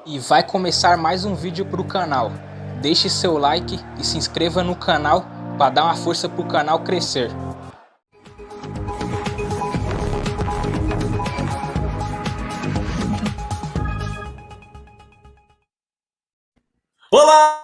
E vai começar mais um vídeo para o canal. Deixe seu like e se inscreva no canal para dar uma força para o canal crescer. Olá!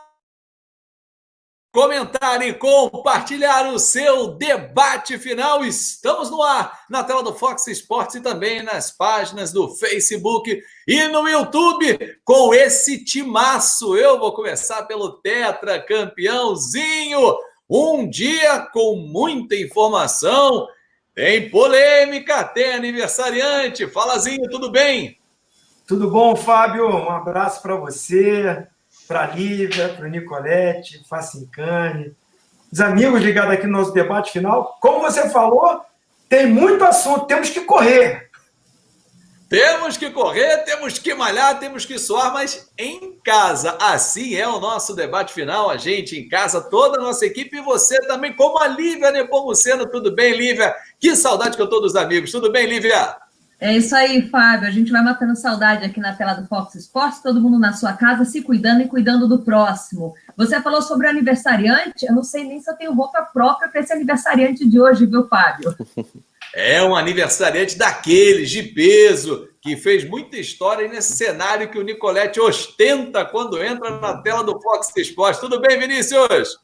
Comentar e compartilhar o seu debate final. Estamos no ar, na tela do Fox Sports e também nas páginas do Facebook e no YouTube com esse timaço. Eu vou começar pelo Tetra campeãozinho. Um dia com muita informação. Tem polêmica, tem aniversariante. Fala, Zinho, tudo bem? Tudo bom, Fábio? Um abraço para você, para a Lívia, para o Nicolete, Facincani, os amigos ligados aqui no nosso debate final. Como você falou, tem muito assunto, temos que correr. Temos que correr, temos que malhar, temos que suar, mas em casa. Assim é o nosso debate final. A gente em casa, toda a nossa equipe e você também, como a Lívia Nepomuceno. Tudo bem, Lívia? Que saudade que eu tô dos amigos. Tudo bem, Lívia? É isso aí, Fábio. A gente vai matando saudade aqui na tela do Fox Sports, todo mundo na sua casa, se cuidando e cuidando do próximo. Você falou sobre o aniversariante, eu não sei nem se eu tenho roupa própria para esse aniversariante de hoje, viu, Fábio? É um aniversariante daqueles de peso, que fez muita história nesse cenário que o Nicolete ostenta quando entra na tela do Fox Sports. Tudo bem, Vinícius?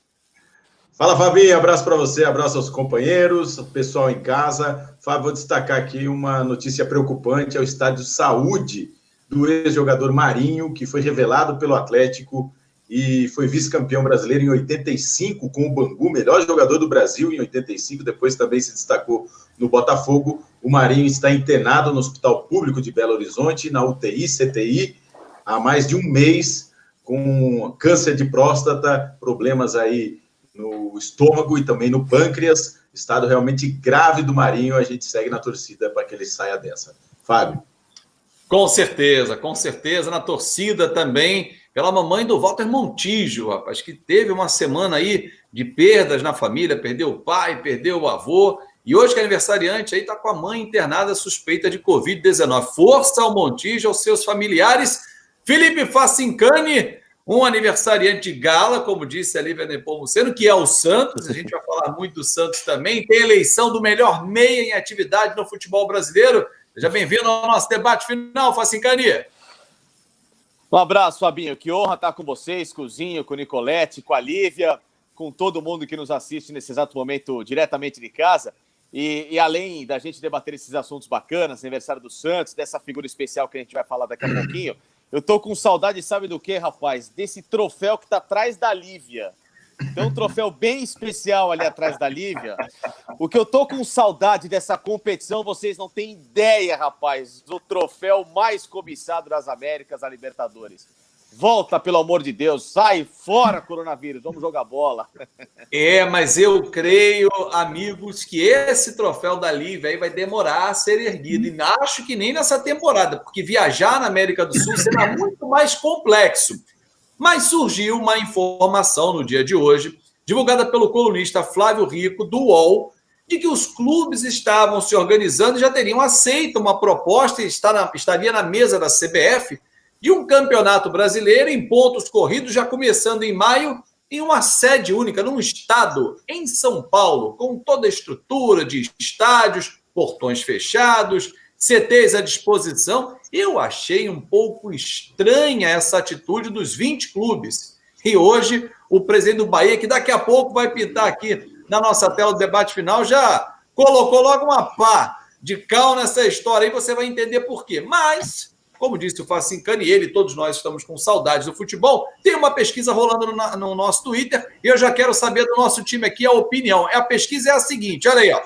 Fala, Fabinho, abraço para você, abraço aos companheiros, pessoal em casa. Fábio, vou destacar aqui uma notícia preocupante, é o estádio Saúde do ex-jogador Marinho, que foi revelado pelo Atlético e foi vice-campeão brasileiro em 85 com o Bangu, melhor jogador do Brasil em 85, depois também se destacou no Botafogo. O Marinho está internado no Hospital Público de Belo Horizonte, na UTI, CTI, há mais de um mês, com câncer de próstata, problemas aí no estômago e também no pâncreas, estado realmente grave do Marinho. A gente segue na torcida para que ele saia dessa. Fábio. Com certeza, na torcida também, pela mamãe do Walter Montijo, rapaz, que teve uma semana aí de perdas na família, perdeu o pai, perdeu o avô, e hoje que é aniversariante aí tá com a mãe internada suspeita de Covid-19. Força ao Montijo, aos seus familiares. Felipe Facincani, um aniversariante de gala, como disse a Lívia Nepomuceno, que é o Santos. A gente vai falar muito do Santos também. Tem eleição do melhor meia em atividade no futebol brasileiro. Seja bem-vindo ao nosso debate final, Facincani. Um abraço, Fabinho. Que honra estar com vocês, com o Zinho, com o Nicolete, com a Lívia, com todo mundo que nos assiste nesse exato momento diretamente de casa. E além da gente debater esses assuntos bacanas, aniversário do Santos, dessa figura especial que a gente vai falar daqui a pouquinho, eu tô com saudade, sabe do quê, rapaz? Desse troféu que tá atrás da Lívia. Tem um troféu bem especial ali atrás da Lívia. O que eu tô com saudade dessa competição, vocês não têm ideia, rapaz, do troféu mais cobiçado das Américas, a Libertadores. Volta, pelo amor de Deus, sai fora, coronavírus, vamos jogar bola. Mas eu creio, amigos, que esse troféu da Lívia aí vai demorar a ser erguido. E acho que nem nessa temporada, porque viajar na América do Sul será muito mais complexo. Mas surgiu uma informação no dia de hoje, divulgada pelo colunista Flávio Rico, do UOL, de que os clubes estavam se organizando e já teriam aceito uma proposta e estaria na mesa da CBF de um campeonato brasileiro em pontos corridos, já começando em maio, em uma sede única, num estado, em São Paulo, com toda a estrutura de estádios, portões fechados, CTs à disposição. Eu achei um pouco estranha essa atitude dos 20 clubes. E hoje, o presidente do Bahia, que daqui a pouco vai pintar aqui na nossa tela do debate final, já colocou logo uma pá de cal nessa história, aí você vai entender por quê. Mas, como disse o Facincani, ele, todos nós estamos com saudades do futebol, tem uma pesquisa rolando no nosso Twitter, e eu já quero saber do nosso time aqui a opinião. A pesquisa é a seguinte, olha aí, ó.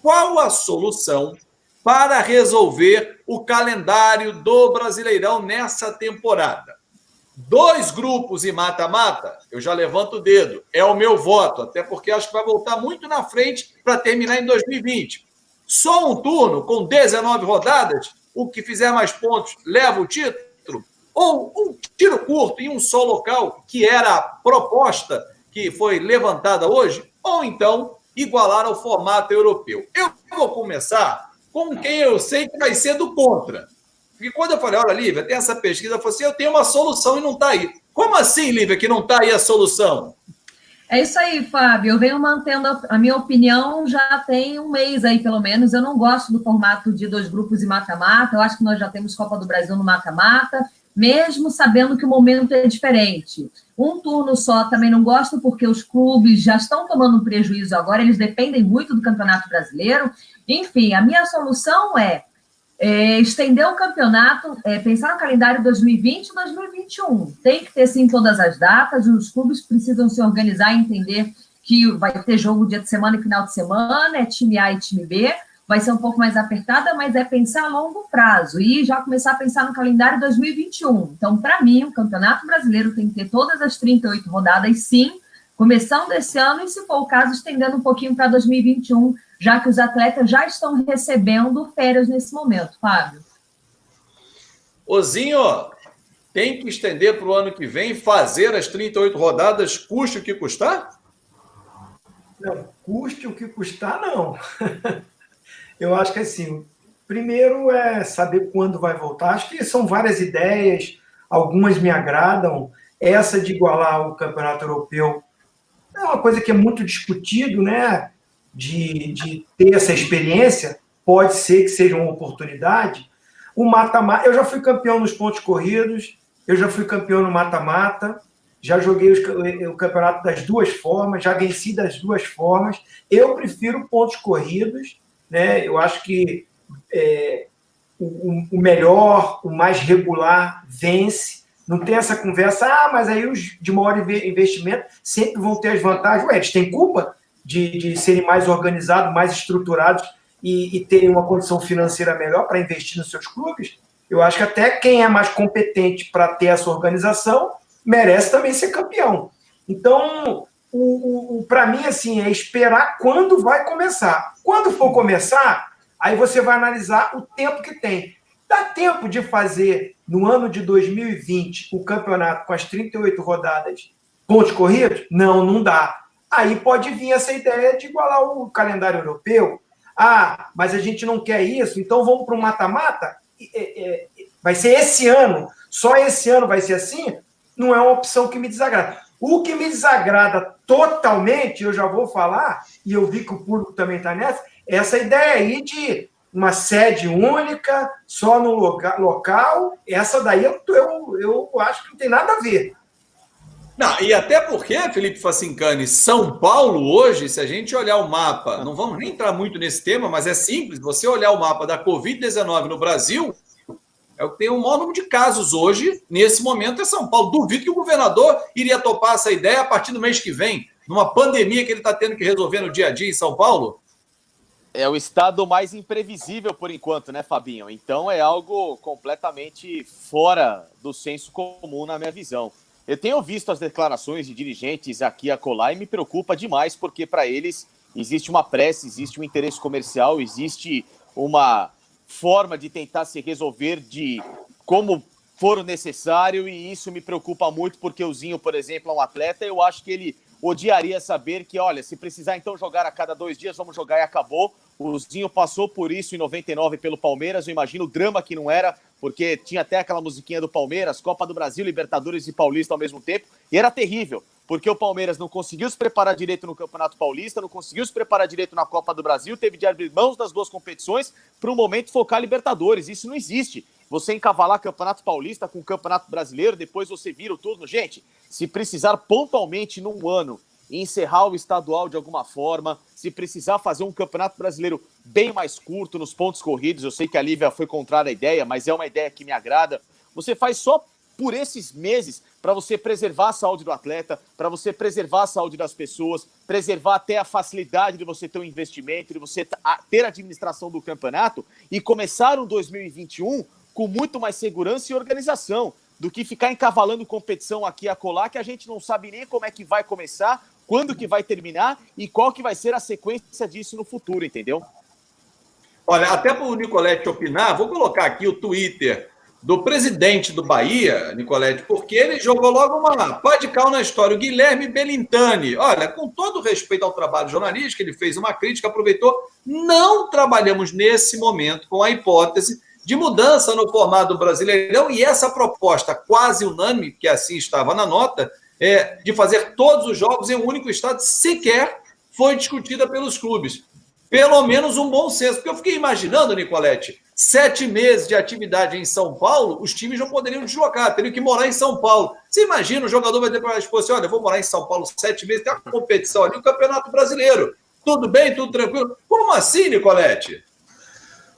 Qual a solução para resolver o calendário do Brasileirão nessa temporada? 2 grupos e mata-mata? Eu já levanto o dedo. É o meu voto, até porque acho que vai voltar muito na frente para terminar em 2020. Só um turno com 19 rodadas? O que fizer mais pontos leva o título? Ou um tiro curto em um só local, que era a proposta que foi levantada hoje? Ou então igualar ao formato europeu? Eu vou começar com quem eu sei que vai ser do contra. Porque quando eu falei, olha, Lívia, tem essa pesquisa, eu falei assim, eu tenho uma solução e não está aí. Como assim, Lívia, que não está aí a solução? É isso aí, Fábio. Eu venho mantendo a minha opinião já tem um mês aí, pelo menos. Eu não gosto do formato de 2 grupos e mata-mata. Eu acho que nós já temos Copa do Brasil no mata-mata, mesmo sabendo que o momento é diferente. Um turno só também não gosto, porque os clubes já estão tomando um prejuízo agora, eles dependem muito do Campeonato Brasileiro. Enfim, a minha solução é estender o campeonato, pensar no calendário 2020 e 2021. Tem que ter, sim, todas as datas, os clubes precisam se organizar e entender que vai ter jogo dia de semana e final de semana, é time A e time B, vai ser um pouco mais apertada, mas é pensar a longo prazo e já começar a pensar no calendário 2021. Então, para mim, o Campeonato Brasileiro tem que ter todas as 38 rodadas, sim, começando esse ano e, se for o caso, estendendo um pouquinho para 2021, já que os atletas já estão recebendo férias nesse momento, Fábio. Ozinho, tem que estender para o ano que vem, fazer as 38 rodadas, custe o que custar? Não, custe o que custar, não. Eu acho que, assim, primeiro é saber quando vai voltar. Acho que são várias ideias, algumas me agradam. Essa de igualar o Campeonato Europeu é uma coisa que é muito discutido, né? De ter essa experiência, pode ser que seja uma oportunidade. O mata-mata, eu já fui campeão nos pontos corridos, eu já fui campeão no mata-mata, já joguei o campeonato das 2 formas, já venci das 2 formas. Eu prefiro pontos corridos, né? Eu acho que o melhor, o mais regular vence. Não tem essa conversa, mas aí os de maior investimento sempre vão ter as vantagens. Ué, eles têm culpa de serem mais organizados, mais estruturados e terem uma condição financeira melhor para investir nos seus clubes? Eu acho que até quem é mais competente para ter essa organização merece também ser campeão. Então, para mim, assim, é esperar quando vai começar. Quando for começar, aí você vai analisar o tempo que tem. Dá tempo de fazer, no ano de 2020, o campeonato com as 38 rodadas, pontos corridos? Não, não dá. Aí pode vir essa ideia de igualar o calendário europeu. Mas a gente não quer isso, então vamos para o mata-mata? Vai ser esse ano, só esse ano vai ser assim? Não é uma opção que me desagrada. O que me desagrada totalmente, eu já vou falar, e eu vi que o público também está nessa, é essa ideia aí de uma sede única, só no local. Essa daí eu acho que não tem nada a ver. Não, e até porque, Felipe Facincani, São Paulo hoje, se a gente olhar o mapa, não vamos nem entrar muito nesse tema, mas é simples, você olhar o mapa da Covid-19 no Brasil, é o que tem o maior número de casos hoje, nesse momento é São Paulo. Duvido que o governador iria topar essa ideia a partir do mês que vem, numa pandemia que ele está tendo que resolver no dia a dia em São Paulo. É o estado mais imprevisível por enquanto, né, Fabinho? Então é algo completamente fora do senso comum na minha visão. Eu tenho visto as declarações de dirigentes aqui e acolá e me preocupa demais, porque para eles existe uma pressa, existe um interesse comercial, existe uma forma de tentar se resolver de como for o necessário, e isso me preocupa muito, porque o Zinho, por exemplo, é um atleta, eu acho que ele odiaria saber que, olha, se precisar então jogar a cada 2 dias, vamos jogar e acabou. O Zinho passou por isso em 99 pelo Palmeiras, eu imagino o drama que não era, porque tinha até aquela musiquinha do Palmeiras, Copa do Brasil, Libertadores e Paulista ao mesmo tempo, e era terrível, porque o Palmeiras não conseguiu se preparar direito no Campeonato Paulista, não conseguiu se preparar direito na Copa do Brasil, teve de abrir mãos das 2 competições para um momento focar Libertadores. Isso não existe. Você encavalar Campeonato Paulista com Campeonato Brasileiro, depois você vira o turno. Gente, se precisar pontualmente num ano encerrar o estadual de alguma forma, se precisar fazer um Campeonato Brasileiro bem mais curto nos pontos corridos, eu sei que a Lívia foi contrária à ideia, mas é uma ideia que me agrada, você faz só por esses meses para você preservar a saúde do atleta, para você preservar a saúde das pessoas, preservar até a facilidade de você ter um investimento, de você ter a administração do campeonato e começar um 2021 com muito mais segurança e organização do que ficar encavalando competição aqui e acolá, que a gente não sabe nem como é que vai começar, quando que vai terminar e qual que vai ser a sequência disso no futuro, entendeu? Olha, até para o Nicolete opinar, vou colocar aqui o Twitter do presidente do Bahia, Nicolete, porque ele jogou logo uma pá de cal na história, o Guilherme Belintani. Olha, com todo respeito ao trabalho jornalístico, ele fez uma crítica, aproveitou. Não trabalhamos nesse momento com a hipótese de mudança no formato do Brasileirão, e essa proposta quase unânime, que assim estava na nota, de fazer todos os jogos em um único estado, sequer foi discutida pelos clubes. Pelo menos um bom senso, porque eu fiquei imaginando, Nicolete, 7 meses de atividade em São Paulo, os times não poderiam deslocar, teriam que morar em São Paulo. Você imagina, o jogador vai ter para dispor assim, olha, eu vou morar em São Paulo 7 meses, tem uma competição ali, o Campeonato Brasileiro. Tudo bem, tudo tranquilo. Como assim, Nicolete?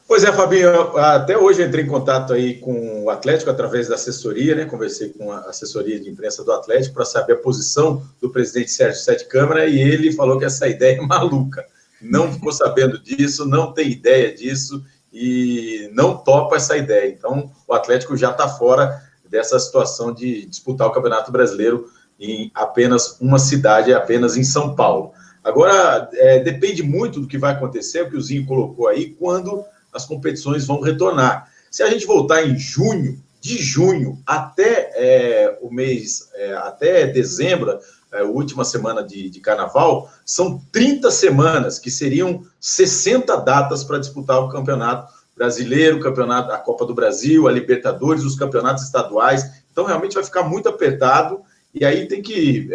Pois é, Fabinho, até hoje eu entrei em contato aí com o Atlético através da assessoria, né? Conversei com a assessoria de imprensa do Atlético para saber a posição do presidente Sérgio Sete Câmara e ele falou que essa ideia é maluca. Não ficou sabendo disso, não tem ideia disso e não topa essa ideia. Então, o Atlético já está fora dessa situação de disputar o Campeonato Brasileiro em apenas uma cidade, apenas em São Paulo. Agora, depende muito do que vai acontecer, o que o Zinho colocou aí, quando as competições vão retornar. Se a gente voltar em junho, de junho até o mês, até dezembro, a última semana de carnaval, são 30 semanas, que seriam 60 datas para disputar o Campeonato Brasileiro, a Copa do Brasil, a Libertadores, os campeonatos estaduais. Então, realmente vai ficar muito apertado, e aí tem que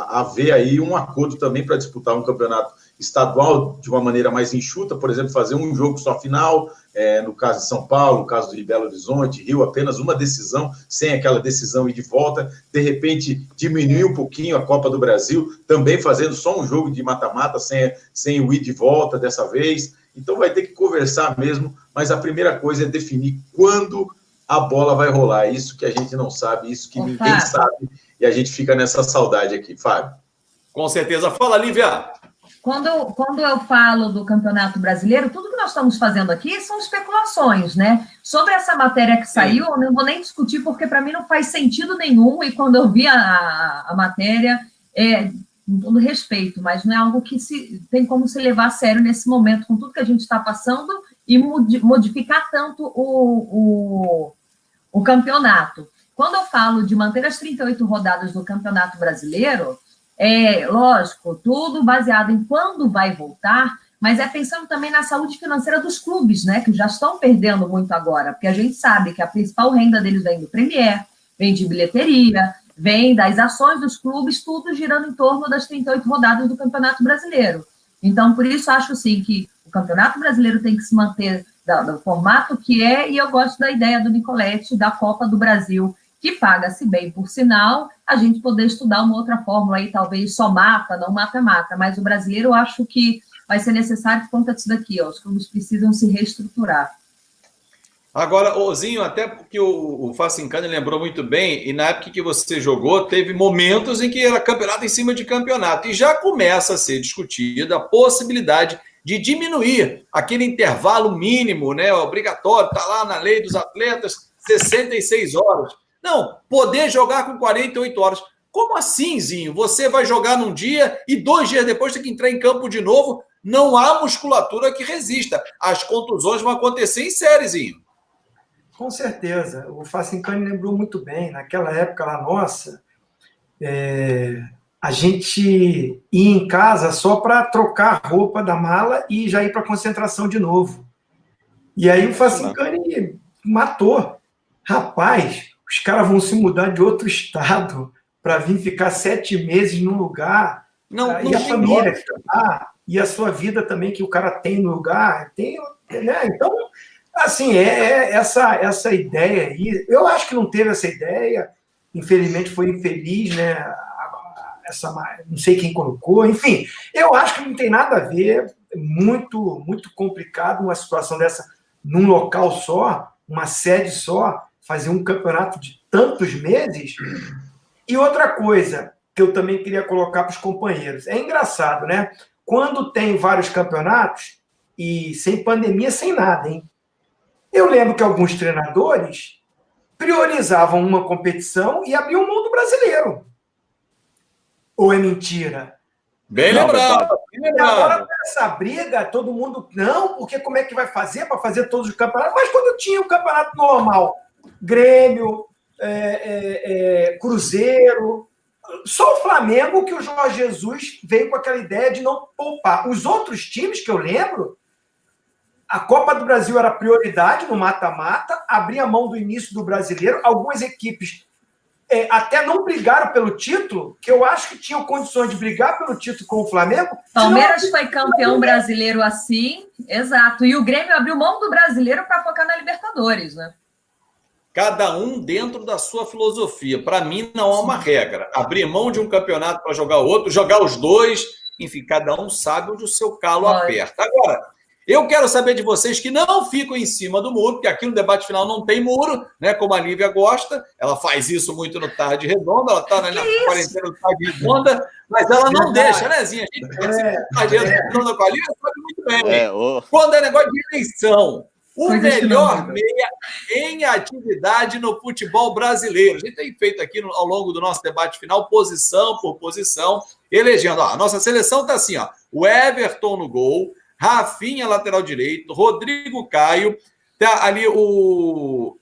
haver aí um acordo também para disputar um campeonato estadual de uma maneira mais enxuta, por exemplo, fazer um jogo só final, no caso de São Paulo, no caso de Belo Horizonte, Rio, apenas uma decisão, sem aquela decisão ir de volta, de repente diminuir um pouquinho a Copa do Brasil, também fazendo só um jogo de mata-mata, sem o ir de volta dessa vez. Então vai ter que conversar mesmo, mas a primeira coisa é definir quando a bola vai rolar. Isso que a gente não sabe, isso que ninguém sabe, e a gente fica nessa saudade aqui, Fábio. Com certeza. Fala, Lívia. Quando eu falo do Campeonato Brasileiro, tudo que nós estamos fazendo aqui são especulações, né? Sobre essa matéria que saiu, eu não vou nem discutir, porque para mim não faz sentido nenhum, e quando eu vi a matéria, com todo respeito, mas não é algo que tem como se levar a sério nesse momento, com tudo que a gente está passando, e modificar tanto o campeonato. Quando eu falo de manter as 38 rodadas do Campeonato Brasileiro, lógico, tudo baseado em quando vai voltar, mas pensando também na saúde financeira dos clubes, né, que já estão perdendo muito agora, porque a gente sabe que a principal renda deles vem do Premier, vem de bilheteria, vem das ações dos clubes, tudo girando em torno das 38 rodadas do Campeonato Brasileiro. Então, por isso, acho, sim, que o Campeonato Brasileiro tem que se manter do formato que é, e eu gosto da ideia do Nicolete, da Copa do Brasil, que paga-se bem, por sinal, a gente poder estudar uma outra fórmula aí, talvez só mata, não mata-mata, mas o brasileiro eu acho que vai ser necessário por conta disso daqui, os clubes precisam se reestruturar. Agora, Ozinho, até porque o Facincani lembrou muito bem, e na época que você jogou, teve momentos em que era campeonato em cima de campeonato, e já começa a ser discutida a possibilidade de diminuir aquele intervalo mínimo, né, obrigatório, está lá na lei dos atletas, 66 horas. Não, poder jogar com 48 horas. Como assim, Zinho? Você vai jogar num dia e 2 dias depois tem que entrar em campo de novo? Não há musculatura que resista. As contusões vão acontecer em série, Zinho. Com certeza. O Facincani lembrou muito bem. Naquela época lá nossa, a gente ia em casa só para trocar a roupa da mala e já ir para a concentração de novo. E aí o Facincani matou. Rapaz, os caras vão se mudar de outro estado para vir ficar 7 meses num lugar, e a família fica lá, e a sua vida também que o cara tem no lugar, né? Então, assim, essa ideia aí, eu acho que não teve essa ideia, infelizmente foi infeliz, né? Não sei quem colocou, enfim, eu acho que não tem nada a ver, muito, muito complicado uma situação dessa num local só, uma sede só, fazer um campeonato de tantos meses. E outra coisa que eu também queria colocar para os companheiros, é engraçado, né? Quando tem vários campeonatos, e sem pandemia, sem nada, hein? Eu lembro que alguns treinadores priorizavam uma competição e abriam mão do brasileiro. Ou é mentira? Bem lembrado. E agora, essa briga, todo mundo... Não, porque como é que vai fazer para fazer todos os campeonatos? Mas quando tinha o campeonato normal, Grêmio, Cruzeiro, só o Flamengo que o Jorge Jesus veio com aquela ideia de não poupar. Os outros times que eu lembro, a Copa do Brasil era prioridade no mata-mata, abria mão do início do Brasileiro. Algumas equipes até não brigaram pelo título, que eu acho que tinham condições de brigar pelo título com o Flamengo. Palmeiras foi campeão brasileiro assim, exato. E o Grêmio abriu mão do Brasileiro para focar na Libertadores, né? Cada um dentro da sua filosofia. Para mim, não há uma regra. Abrir mão de um campeonato para jogar outro, jogar os dois, enfim, cada um sabe onde o seu calo aperta. Agora, eu quero saber de vocês que não ficam em cima do muro, porque aqui no debate final não tem muro, né? Como a Lívia gosta, ela faz isso muito no Tarde Redonda, ela está na quarentena do Tarde Redonda, mas ela não deixa, né, Zinha? A gente participa do Tarde Redonda com a Lívia, sabe muito bem. Quando é negócio de eleição, o melhor meia em atividade no futebol brasileiro. A gente tem feito aqui ao longo do nosso debate final, posição por posição, elegendo. A nossa seleção está assim, ó, o Everton no gol, Rafinha, lateral direito, Rodrigo Caio, tá ali o...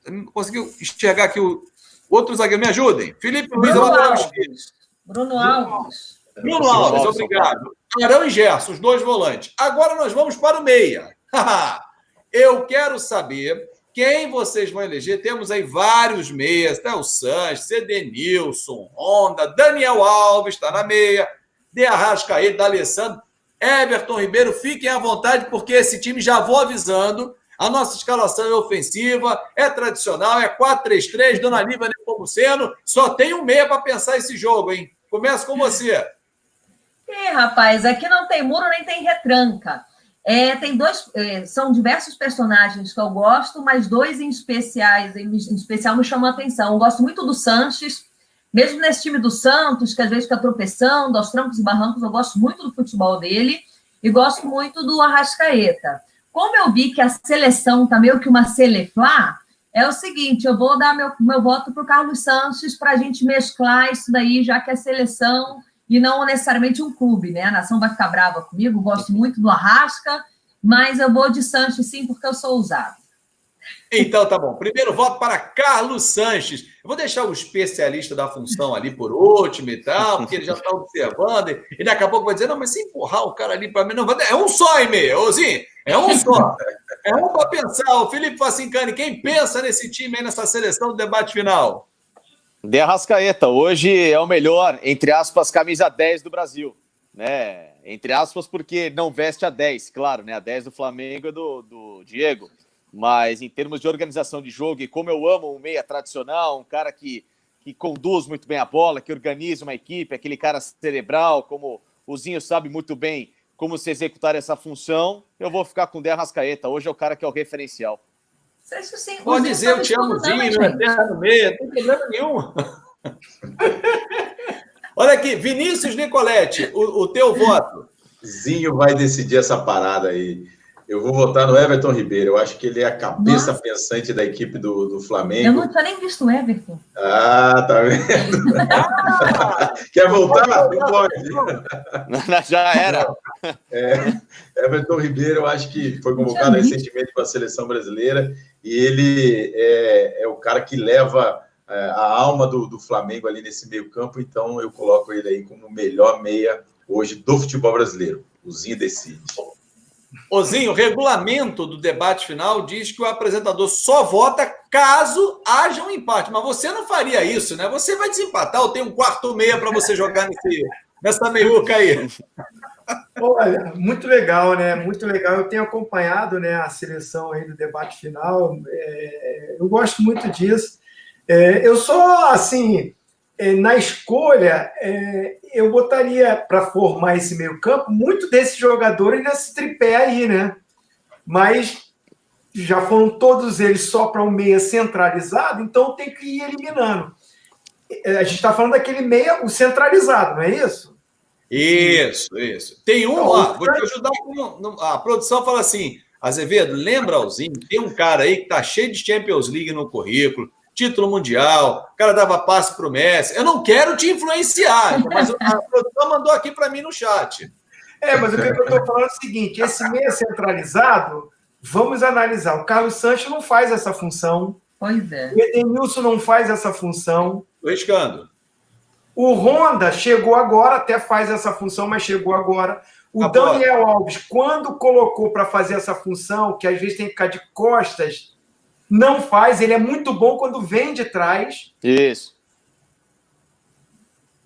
Não conseguiu enxergar aqui o outro zagueiro, me ajudem. Felipe Luiz, lateral esquerdo. Bruno Alves. Bruno Alves, obrigado. Arão e Gerson, os dois volantes. Agora nós vamos para o meia. Eu quero saber quem vocês vão eleger. Temos aí vários meias, tá? O Sanches, Edenilson, Honda, Daniel Alves está na meia, De Arrascaeta, D'Alessandro, Everton Ribeiro. Fiquem à vontade, porque esse time, já vou avisando, a nossa escalação é ofensiva, é tradicional, é 4-3-3, Dona Lívia Nepomuceno, só tem um meia para pensar esse jogo, hein? Começa com você. Rapaz, aqui não tem muro nem tem retranca. Tem são diversos personagens que eu gosto, mas dois em especial me chamam a atenção. Eu gosto muito do Sanches, mesmo nesse time do Santos, que às vezes fica tropeçando, aos trancos e barrancos, eu gosto muito do futebol dele, e gosto muito do Arrascaeta. Como eu vi que a seleção está meio que uma seleflá, é o seguinte, eu vou dar meu voto para o Carlos Sanches para a gente mesclar isso daí, já que é seleção e não necessariamente um clube, né? A nação vai ficar brava comigo, gosto muito do Arrasca, mas eu vou de Sanches sim, porque eu sou ousado. Então, tá bom. Primeiro voto para Carlos Sanches. Eu vou deixar o especialista da função ali por último e tal, porque ele já está observando, e daqui a pouco vai dizer, não, mas se empurrar o cara ali para mim, não vai... É um só, e-mail, Ozinho. É um só. É um para pensar. O Felipe Facincani, quem pensa nesse time aí, nessa seleção do debate final? De Arrascaeta, hoje é o melhor, entre aspas, camisa 10 do Brasil, né? Entre aspas, porque não veste a 10, claro, né? A 10 do Flamengo é do Diego, mas em termos de organização de jogo, e como eu amo um meia tradicional, um cara que conduz muito bem a bola, que organiza uma equipe, aquele cara cerebral, como o Zinho sabe muito bem como se executar essa função, eu vou ficar com o De Arrascaeta. Hoje é o cara que é o referencial. Pode dizer, eu te amo, Zinho, é terra no meio, não tem problema nenhum. Olha aqui, Vinícius Nicoletti, o teu voto. Zinho vai decidir essa parada aí. Eu vou votar no Everton Ribeiro. Eu acho que ele é a cabeça pensante da equipe do Flamengo. Eu não tinha nem visto o Everton. Ah, tá vendo? Quer voltar? Não pode. Já era. Everton Ribeiro, eu acho que foi convocado recentemente para a seleção brasileira e ele é o cara que leva a alma do Flamengo ali nesse meio campo, então eu coloco ele aí como o melhor meia hoje do futebol brasileiro. O Zinho decide. Ozinho, o regulamento do debate final diz que o apresentador só vota caso haja um empate. Mas você não faria isso, né? Você vai desempatar ou tem um quarto meia para você jogar nessa meiuca aí? Olha, muito legal, né? Muito legal. Eu tenho acompanhado, né, a seleção aí do debate final. Eu gosto muito disso. Eu só, assim, na escolha, eu botaria para formar esse meio-campo muito desses jogadores nesse tripé aí, né? Mas já foram todos eles só para um meia centralizado, então tem que ir eliminando. A gente está falando daquele meia, o centralizado, não é isso? Isso. Tem um lá, vou te ajudar. A produção fala assim, Azevedo, lembra, Alzinho, tem um cara aí que tá cheio de Champions League no currículo, título mundial, o cara dava passe para o Messi. Eu não quero te influenciar, mas a produção mandou aqui para mim no chat. Mas o que eu estou falando é o seguinte, esse meia centralizado, vamos analisar. O Carlos Sanches não faz essa função. Pois é. O Edenilson não faz essa função. Estou riscando. O Honda chegou agora, até faz essa função, mas chegou agora. O Daniel Alves, quando colocou para fazer essa função, que às vezes tem que ficar de costas, não faz. Ele é muito bom quando vem de trás. Isso.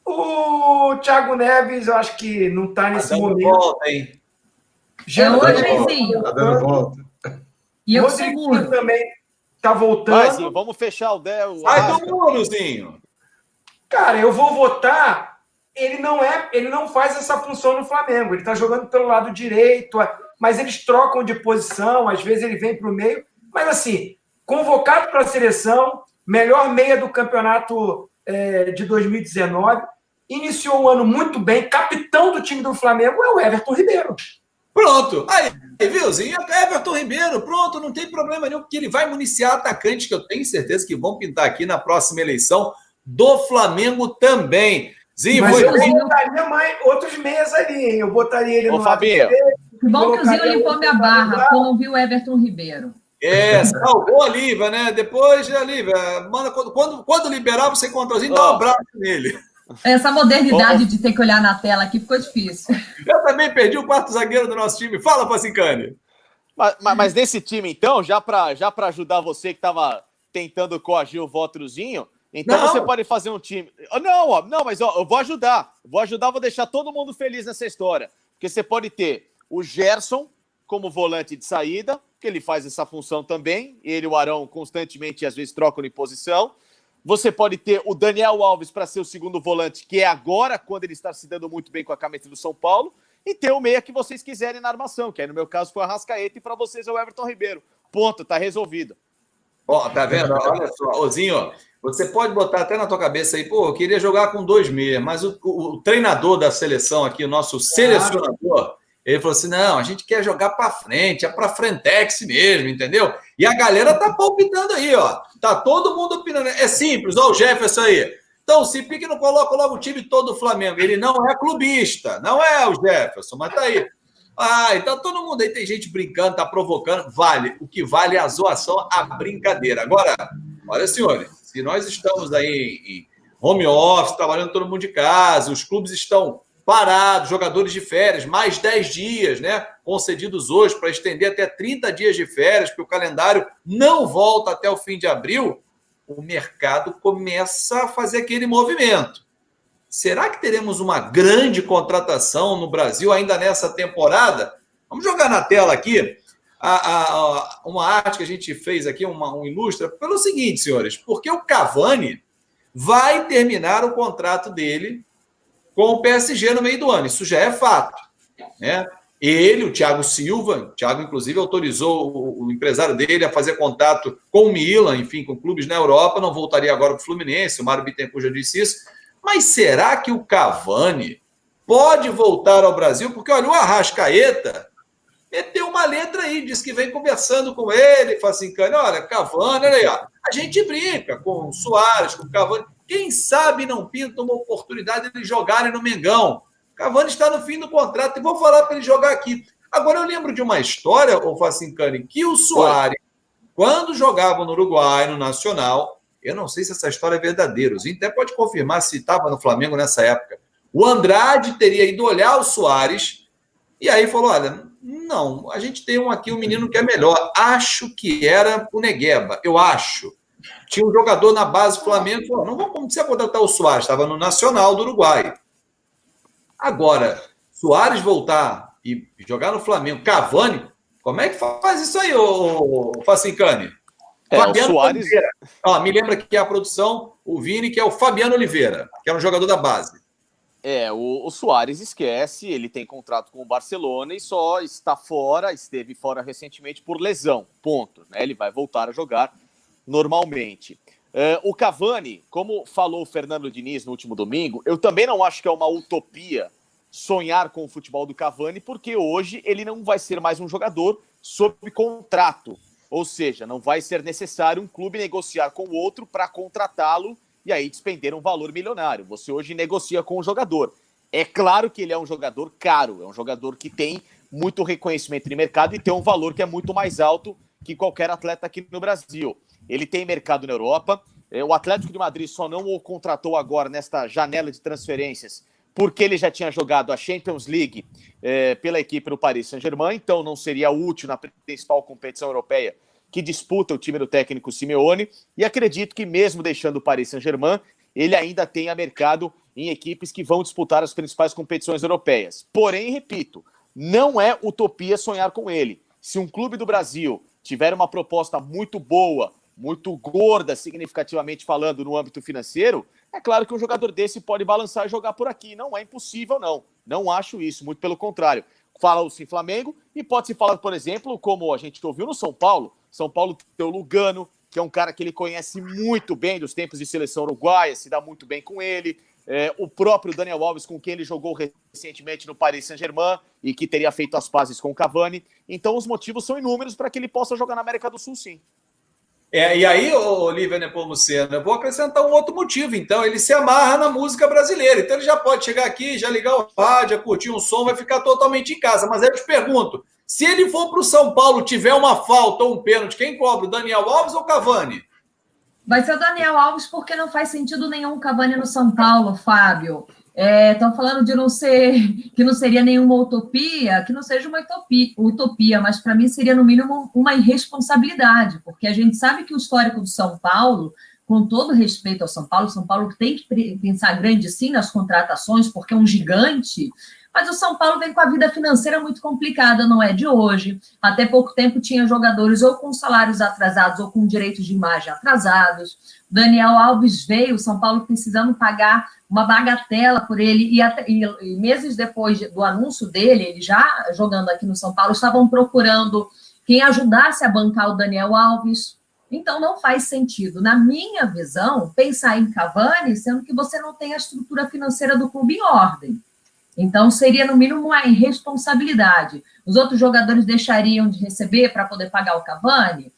O Thiago Neves, eu acho que não está nesse momento. Volta, hein? Hoje, Tá dando volta. E eu Rodriguinho também está voltando. Vai, Zinho, vamos fechar o Del. Sai do murozinho. Cara, eu vou votar. Ele não faz essa função no Flamengo. Ele está jogando pelo lado direito, mas eles trocam de posição. Às vezes ele vem para o meio. Mas assim, convocado para a seleção, melhor meia do campeonato de 2019, iniciou o ano muito bem. Capitão do time do Flamengo é o Everton Ribeiro. Pronto. Aí, viu, Zinho? Everton Ribeiro, pronto, não tem problema nenhum, porque ele vai municiar atacantes que eu tenho certeza que vão pintar aqui na próxima eleição do Flamengo também. Zinho, mas eu bem. botaria mais outros meias ali, hein? Eu botaria ele no Fabinho. Que bom que o Zinho limpou minha barra, como viu o Everton Ribeiro. Salvou a Lívia, né? Depois, a Lívia, manda, quando liberar, você encontra o Zinho, dá um abraço nele. Essa modernidade de ter que olhar na tela aqui ficou difícil. Eu também perdi o quarto zagueiro do nosso time. Fala, Facincani. Mas nesse time, então, já para ajudar você que estava tentando coagir o voto do Zinho, então você pode fazer um time... Não, mas eu vou ajudar. Vou deixar todo mundo feliz nessa história. Porque você pode ter o Gerson como volante de saída, que ele faz essa função também. Ele e o Arão constantemente, às vezes, trocam de posição. Você pode ter o Daniel Alves para ser o segundo volante, que é agora, quando ele está se dando muito bem com a camisa do São Paulo, e ter o meia que vocês quiserem na armação, que aí no meu caso foi o Arrascaeta, e para vocês é o Everton Ribeiro. Ponto, tá resolvido. Ó, tá vendo? Olha só, Ozinho, você pode botar até na tua cabeça aí, pô, eu queria jogar com 2 meias, mas o treinador da seleção aqui, o nosso selecionador, ele falou assim, não, a gente quer jogar para frente, é para frentex mesmo, entendeu? E a galera tá palpitando aí, ó. Tá todo mundo opinando. É simples, ó o Jefferson aí. Então, se pique não coloca logo o time todo do Flamengo. Ele não é clubista, não é o Jefferson, mas tá aí. Então todo mundo aí, tem gente brincando, tá provocando. Vale, o que vale é a zoação, a brincadeira. Agora, olha, senhores, se nós estamos aí em home office, trabalhando todo mundo de casa, os clubes estão parados, jogadores de férias, mais 10 dias, né, concedidos hoje para estender até 30 dias de férias, porque o calendário não volta até o fim de abril, o mercado começa a fazer aquele movimento. Será que teremos uma grande contratação no Brasil ainda nessa temporada? Vamos jogar na tela aqui uma arte que a gente fez aqui, um ilustra, pelo seguinte, senhores, porque o Cavani vai terminar o contrato dele com o PSG no meio do ano. Isso já é fato, né? Ele, o Thiago Silva, o Thiago, inclusive, autorizou o empresário dele a fazer contato com o Milan, enfim, com clubes na Europa, não voltaria agora para o Fluminense, o Mário Bittencourt já disse isso. Mas será que o Cavani pode voltar ao Brasil? Porque, olha, o Arrascaeta meteu uma letra aí, diz que vem conversando com ele, fala assim, olha, Cavani, olha aí, ó, a gente brinca com o Suárez, com o Cavani. Quem sabe não pinta uma oportunidade de eles jogarem no Mengão. Cavani está no fim do contrato e vou falar para ele jogar aqui. Agora, eu lembro de uma história, ô Facincani, que o Suárez, quando jogava no Uruguai, no Nacional, eu não sei se essa história é verdadeira, o Zinho até pode confirmar se estava no Flamengo nessa época. O Andrade teria ido olhar o Suárez e aí falou, olha, não, a gente tem aqui um menino que é melhor. Acho que era o Negueba, eu acho. Tinha um jogador na base do Flamengo, falou, não vamos precisar contratar o Suárez, estava no Nacional do Uruguai. Agora, Suárez voltar e jogar no Flamengo, Cavani, como é que faz isso aí, ô Facincani? Fabiano Suárez... Oliveira. Me lembra que é a produção, o Vini, que é o Fabiano Oliveira, que é um jogador da base. O Suárez esquece, ele tem contrato com o Barcelona e só esteve fora recentemente por lesão, ponto. Né? Ele vai voltar a jogar normalmente. O Cavani, como falou o Fernando Diniz no último domingo, eu também não acho que é uma utopia sonhar com o futebol do Cavani, porque hoje ele não vai ser mais um jogador sob contrato. Ou seja, não vai ser necessário um clube negociar com o outro para contratá-lo e aí despender um valor milionário. Você hoje negocia com o jogador. É claro que ele é um jogador caro, é um jogador que tem muito reconhecimento de mercado e tem um valor que é muito mais alto que qualquer atleta aqui no Brasil. Ele tem mercado na Europa. O Atlético de Madrid só não o contratou agora nesta janela de transferências porque ele já tinha jogado a Champions League pela equipe do Paris Saint-Germain, então não seria útil na principal competição europeia que disputa o time do técnico Simeone, e acredito que mesmo deixando o Paris Saint-Germain, ele ainda tenha mercado em equipes que vão disputar as principais competições europeias. Porém, repito, não é utopia sonhar com ele. Se um clube do Brasil tiver uma proposta muito boa, muito gorda, significativamente falando, no âmbito financeiro, é claro que um jogador desse pode balançar e jogar por aqui. Não é impossível, não. Não acho isso, muito pelo contrário. Fala-se em Flamengo e pode-se falar, por exemplo, como a gente ouviu no São Paulo. São Paulo tem o Lugano, que é um cara que ele conhece muito bem dos tempos de seleção uruguaia, se dá muito bem com ele. O próprio Daniel Alves, com quem ele jogou recentemente no Paris Saint-Germain e que teria feito as pazes com o Cavani. Então os motivos são inúmeros para que ele possa jogar na América do Sul, sim. E aí, Olívia Nepomuceno, eu vou acrescentar um outro motivo. Então, ele se amarra na música brasileira. Então, ele já pode chegar aqui, já ligar o rádio, curtir um som, vai ficar totalmente em casa. Mas aí eu te pergunto, se ele for para o São Paulo, tiver uma falta ou um pênalti, quem cobra? O Daniel Alves ou o Cavani? Vai ser o Daniel Alves, porque não faz sentido nenhum o Cavani no São Paulo, Fábio. Estão falando de não ser, que não seria nenhuma utopia, que não seja uma utopia, mas para mim seria, no mínimo, uma irresponsabilidade, porque a gente sabe que o histórico do São Paulo, com todo respeito ao São Paulo tem que pensar grande sim nas contratações, porque é um gigante, mas o São Paulo vem com a vida financeira muito complicada, não é de hoje. Até pouco tempo tinha jogadores ou com salários atrasados ou com direitos de imagem atrasados. Daniel Alves veio, o São Paulo precisando pagar uma bagatela por ele, e meses depois do anúncio dele, ele já jogando aqui no São Paulo, estavam procurando quem ajudasse a bancar o Daniel Alves. Então, não faz sentido, na minha visão, pensar em Cavani, sendo que você não tem a estrutura financeira do clube em ordem. Então, seria, no mínimo, uma irresponsabilidade. Os outros jogadores deixariam de receber para poder pagar o Cavani?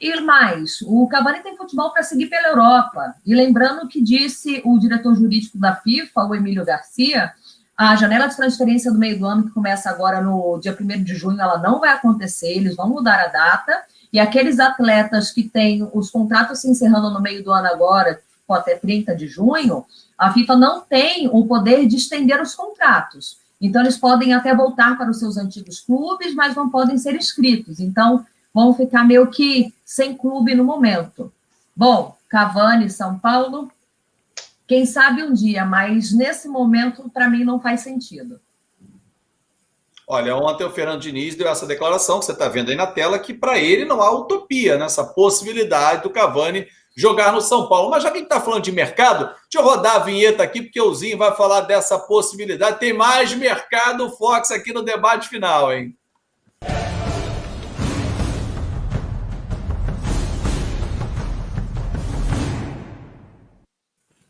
E mais, o Cavani tem futebol para seguir pela Europa. E lembrando que disse o diretor jurídico da FIFA, o Emílio Garcia, a janela de transferência do meio do ano, que começa agora no dia 1º de junho, ela não vai acontecer, eles vão mudar a data. E aqueles atletas que têm os contratos se encerrando no meio do ano agora, tipo, até 30 de junho, a FIFA não tem o poder de estender os contratos. Então, eles podem até voltar para os seus antigos clubes, mas não podem ser inscritos. Então, vão ficar meio que sem clube no momento. Bom, Cavani, São Paulo, quem sabe um dia, mas nesse momento, para mim, não faz sentido. Olha, ontem o Fernando Diniz deu essa declaração que você está vendo aí na tela, que para ele não há utopia nessa possibilidade do Cavani jogar no São Paulo. Mas já que a gente está falando de mercado, deixa eu rodar a vinheta aqui, porque o Zinho vai falar dessa possibilidade. Tem mais mercado Fox aqui no debate final, hein?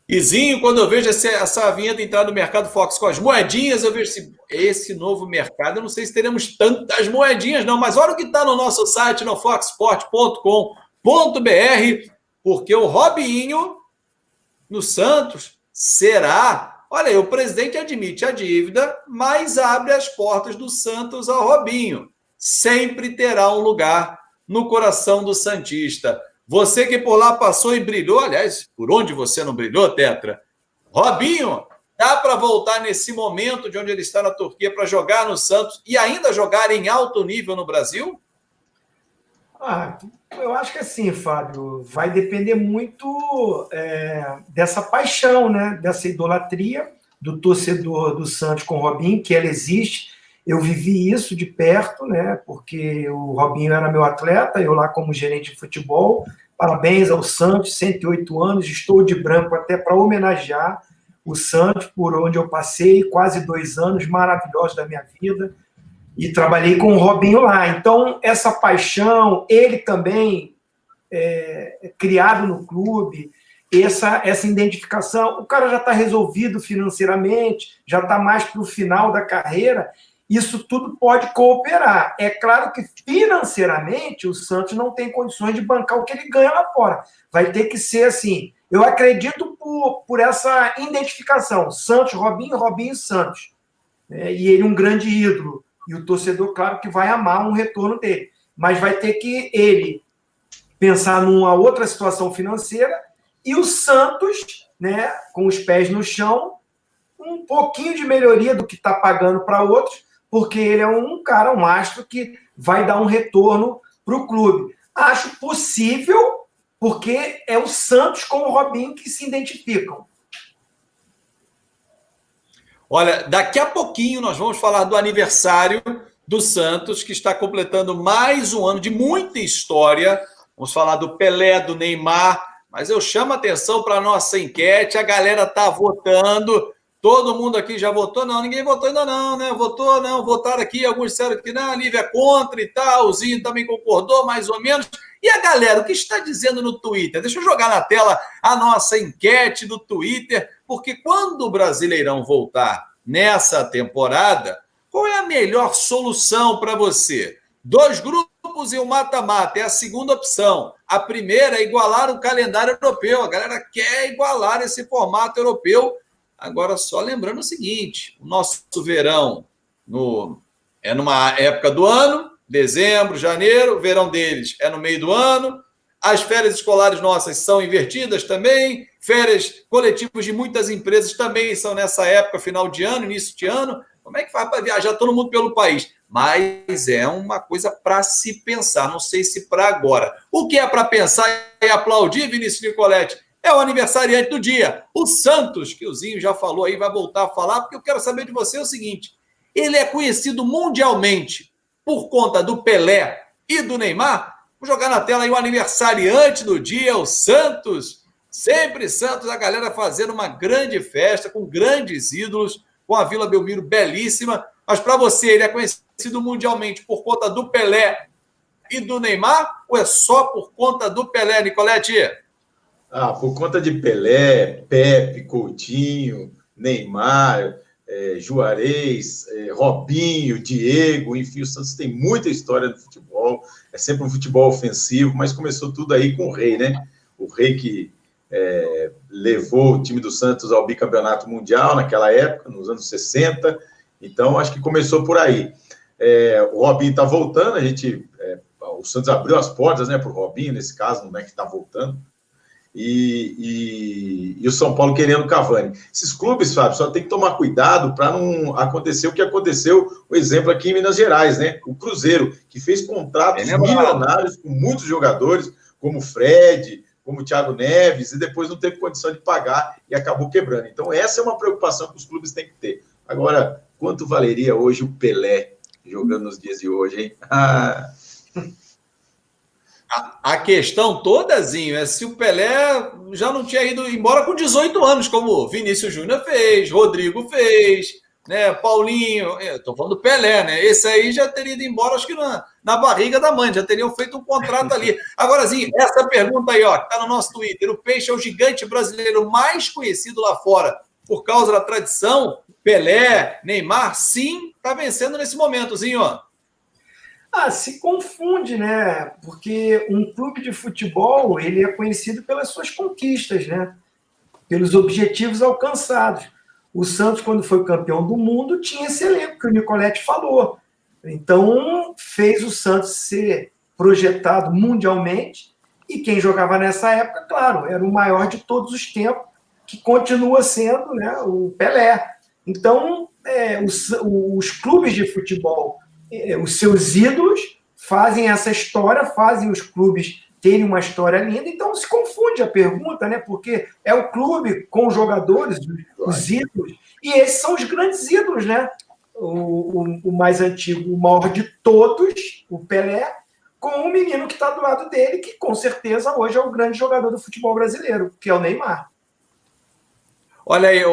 Izinho, quando eu vejo essa vinheta entrar no mercado Fox com as moedinhas, eu vejo esse novo mercado. Eu não sei se teremos tantas moedinhas, não, mas olha o que está no nosso site, no foxsport.com.br, porque o Robinho no Santos será. Olha aí, o presidente admite a dívida, mas abre as portas do Santos ao Robinho. Sempre terá um lugar no coração do santista. Você que por lá passou e brilhou, aliás, por onde você não brilhou, Tetra? Robinho, dá para voltar nesse momento de onde ele está na Turquia para jogar no Santos e ainda jogar em alto nível no Brasil? Eu acho que assim, Fábio, vai depender muito dessa paixão, né? Dessa idolatria do torcedor do Santos com o Robinho, que ela existe. Eu vivi isso de perto, né? Porque o Robinho era meu atleta, eu lá como gerente de futebol. Parabéns ao Santos, 108 anos, estou de branco até para homenagear o Santos, por onde eu passei quase 2 anos maravilhosos da minha vida, e trabalhei com o Robinho lá. Então, essa paixão, ele também criado no clube, essa identificação, o cara já está resolvido financeiramente, já está mais para o final da carreira. Isso tudo pode cooperar. É claro que financeiramente o Santos não tem condições de bancar o que ele ganha lá fora. Vai ter que ser assim. Eu acredito por essa identificação. Santos, Robinho, Robinho, Santos. E ele um grande ídolo. E o torcedor, claro, que vai amar um retorno dele. Mas vai ter que ele pensar numa outra situação financeira e o Santos, né, com os pés no chão, um pouquinho de melhoria do que está pagando para outros, porque ele é um cara, um astro que vai dar um retorno para o clube. Acho possível, porque é o Santos com o Robinho que se identificam. Olha, daqui a pouquinho nós vamos falar do aniversário do Santos, que está completando mais um ano de muita história. Vamos falar do Pelé, do Neymar, mas eu chamo a atenção para a nossa enquete, a galera está votando, todo mundo aqui já votou? Não, ninguém votou ainda não, né? Votou, não, votaram aqui, alguns disseram que não, a Lívia é contra e tal, o Zinho também concordou, mais ou menos. E a galera, o que está dizendo no Twitter? Deixa eu jogar na tela a nossa enquete do Twitter, porque quando o Brasileirão voltar nessa temporada, qual é a melhor solução para você? 2 grupos e um mata-mata é a segunda opção. A primeira é igualar o calendário europeu. A galera quer igualar esse formato europeu. Agora, só lembrando o seguinte, o nosso verão é numa época do ano, dezembro, janeiro, o verão deles é no meio do ano, as férias escolares nossas são invertidas também, férias coletivas de muitas empresas também são nessa época, final de ano, início de ano. Como é que faz para viajar todo mundo pelo país? Mas é uma coisa para se pensar, não sei se para agora. O que é para pensar e aplaudir, Vinícius Nicoletti? É o aniversariante do dia, o Santos, que o Zinho já falou aí, vai voltar a falar, porque eu quero saber de você o seguinte, ele é conhecido mundialmente por conta do Pelé e do Neymar? Vou jogar na tela aí o aniversariante do dia, o Santos, sempre Santos, a galera fazendo uma grande festa, com grandes ídolos, com a Vila Belmiro belíssima, mas para você, ele é conhecido mundialmente por conta do Pelé e do Neymar, ou é só por conta do Pelé, Nicoletti? Por conta de Pelé, Pepe, Coutinho, Neymar, Juarez, Robinho, Diego, enfim, o Santos tem muita história no futebol, é sempre um futebol ofensivo, mas começou tudo aí com o Rei, né? O Rei que levou o time do Santos ao bicampeonato mundial naquela época, nos anos 60, então acho que começou por aí. O Robinho está voltando, o Santos abriu as portas, né, para o Robinho, nesse caso, não é que está voltando, e o São Paulo querendo o Cavani. Esses clubes, Fábio, só tem que tomar cuidado para não acontecer o que aconteceu, o exemplo aqui em Minas Gerais, né? O Cruzeiro, que fez contratos milionários com muitos jogadores, como o Fred, como o Thiago Neves, e depois não teve condição de pagar e acabou quebrando. Então, essa é uma preocupação que os clubes têm que ter. Agora, quanto valeria hoje o Pelé jogando nos dias de hoje, hein? A questão todazinho é se o Pelé já não tinha ido embora com 18 anos, como Vinícius Júnior fez, Rodrigo fez, né, Paulinho, estou falando do Pelé, né? Esse aí já teria ido embora, acho que na barriga da mãe, já teriam feito um contrato ali. Agora, sim, essa pergunta aí, ó, que está no nosso Twitter, o Peixe é o gigante brasileiro mais conhecido lá fora por causa da tradição? Pelé, Neymar, sim, está vencendo nesse momentozinho, ó. Se confunde, né? Porque um clube de futebol, ele é conhecido pelas suas conquistas, né? Pelos objetivos alcançados. O Santos, quando foi campeão do mundo, tinha esse elenco que o Nicoletti falou. Então, fez o Santos ser projetado mundialmente, e quem jogava nessa época, claro, era o maior de todos os tempos, que continua sendo, né, o Pelé. Então, os clubes de futebol, os seus ídolos fazem essa história, fazem os clubes terem uma história linda, então se confunde a pergunta, né? Porque é o clube com os jogadores, os ídolos, e esses são os grandes ídolos, né? O mais antigo, o maior de todos, o Pelé, com o menino que está do lado dele, que com certeza hoje é o grande jogador do futebol brasileiro, que é o Neymar. Olha aí,